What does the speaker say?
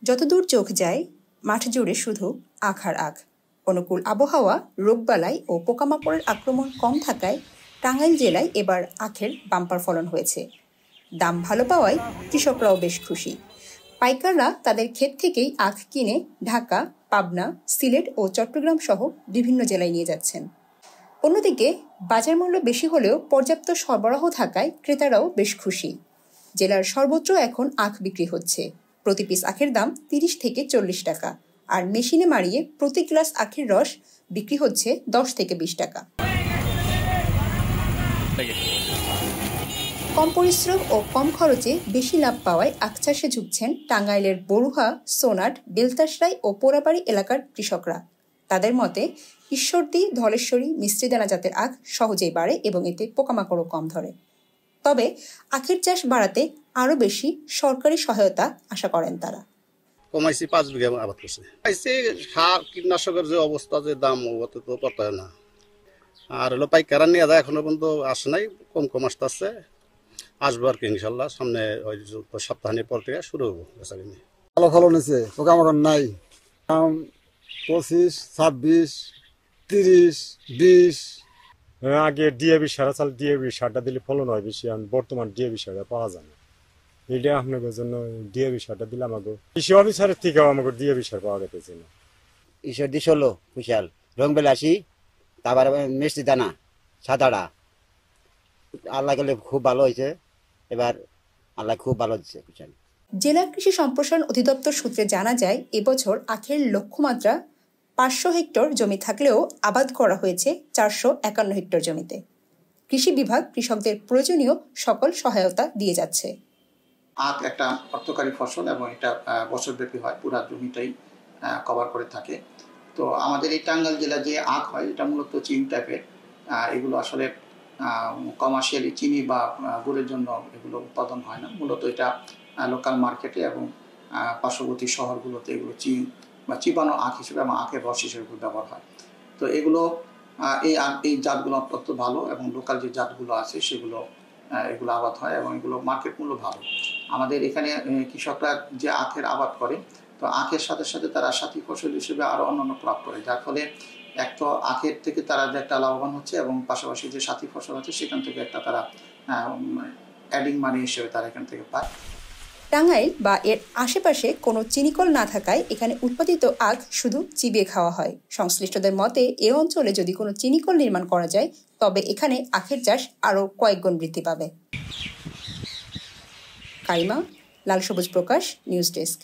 যতদূর চোখ যায় মাঠ জুড়ে শুধু আখ আর আখ। অনুকূল আবহাওয়া, রোগবালাই ও পোকামাকড়ের আক্রমণ কম থাকায় টাঙ্গাইল জেলায় এবার আখের বাম্পার ফলন হয়েছে। দাম ভালো পাওয়ায় কৃষকরাও বেশ খুশি। পাইকাররা তাদের ক্ষেত থেকেই আখ কিনে ঢাকা, পাবনা, সিলেট ও চট্টগ্রাম সহ বিভিন্ন জেলায় নিয়ে যাচ্ছেন। অন্যদিকে বাজার মূল্য বেশি হলেও পর্যাপ্ত সরবরাহ থাকায় ক্রেতারাও বেশ খুশি। জেলার সর্বোচ্চ এখন আখ বিক্রি হচ্ছে। প্রতি পিস আখের দাম ৩০ থেকে ৪০ টাকা, আর মেশিনে মাড়িয়ে প্রতি গ্লাস আখের রস বিক্রি হচ্ছে ১০ থেকে ২০ টাকা। কম পরিশ্রম ও কম খরচে বেশি লাভ পাওয়ায় আখ চাষে ঝুঁকছেন টাঙ্গাইলের বরুহা, সোনাট, বেলতাসরাই ও পোড়াবাড়ি এলাকার কৃষকরা। তাদের মতে ঈশ্বরদী, ধলেশ্বরী, মিশ্রিদানা জাতের আখ সহজেই বাড়ে এবং এতে পোকামাকড়ও কম ধরে। তবে আখের চাষ বাড়াতে আরো বেশি সরকারি সহায়তা আশা করেন তারা। কমাইছি ৫ বিঘা আবাদ করছে। সার কীটনাশকের যে অবস্থা, যে দাম, ওতে তো করতে হয় না। আর হলো পাইকারা নিয়ে যায়, এখনো পর্যন্ত আসে নাই, কম আসতে আসবো আর কি ইনশাল্লাহ। সামনে ওই সপ্তাহের পর থেকে শুরু হবো বেচা কিনে। ভালো ফলন হয়েছে, পোকামাকড় নাই। ২৫, ২৬, ৩০, ২০। আগে ডিএবি সার চাল, ডিএবি সারটা দিলে ফলন হয় বেশি। বর্তমান ডিএবি সারটা পাওয়া যায় না। এটা আপনাদের জন্য ডিএবি সারটা দিলে আমাকে কৃষি অফিসারের থেকেও আমাকে ডিএবি সার পাওয়া যেতেছে না। ঈশ্বরদী ১৬ কুশাল, রংবেলাসী, তারপরে মিষ্টি দানা, সাদাড়া। আল্লাহ গেলে খুব ভালো হয়েছে, এবার আল্লাহ খুব ভালো দিচ্ছে কুশাল। জেলা কৃষি সম্প্রসারণ অধিদপ্তর সূত্রে জানা যায়, এবছর আখের লক্ষ্যমাত্রা ৫০০ হেক্টর জমি থাকলেও আবাদ করা হয়েছে ৪৫১ হেক্টর জমিতে। কৃষি বিভাগ কৃষকদের প্রয়োজনীয় সকল সহায়তা দিয়ে যাচ্ছে। আখ একটা অর্থকারী ফসল এবং এটা বছরব্যাপী হয়, পুরা জমিটাই কভার করে থাকে। তো আমাদের এই টাঙ্গাইল জেলা যে আখ হয়, এটা মূলত চিনি টাইপের। এগুলো আসলে কমার্শিয়ালি চিনি বা গুড়ের জন্য এগুলো উৎপাদন হয় না। মূলত এটা লোকাল মার্কেটে এবং পার্শ্ববর্তী শহরগুলোতে এগুলো চিনি বা চিবানো আখ হিসেবে এবং আখের রস হিসেবে ব্যবহার হয়। তো এগুলো এই জাতগুলো অত্যন্ত ভালো এবং লোকাল যে জাতগুলো আছে সেগুলো এগুলো আবাদ হয় এবং এগুলো মার্কেট মূল্য ভালো। আমাদের এখানে কৃষকরা যে আখের আবাদ করে, তো আখের সাথে সাথে তারা সাথী ফসল হিসেবে আরও অন্যান্য ক্রপ করে, যার ফলে এক তো আখের থেকে তারা যে একটা লাভবান হচ্ছে এবং পাশাপাশি যে সাথী ফসল আছে সেখান থেকে একটা তারা অ্যাডিং মানি হিসেবে তারা এখান থেকে পায়। টাঙ্গাইল বা এর আশেপাশে কোনো চিনিকল না থাকায় এখানে উৎপাদিত আখ শুধু চিবিয়ে খাওয়া হয়। সংশ্লিষ্টদের মতে এ অঞ্চলে যদি কোনো চিনিকল নির্মাণ করা যায় তবে এখানে আখের চাষ আরও কয়েক গুণ বৃদ্ধি পাবে। কারিমা, লাল সবুজ প্রকাশ, নিউজ ডেস্ক।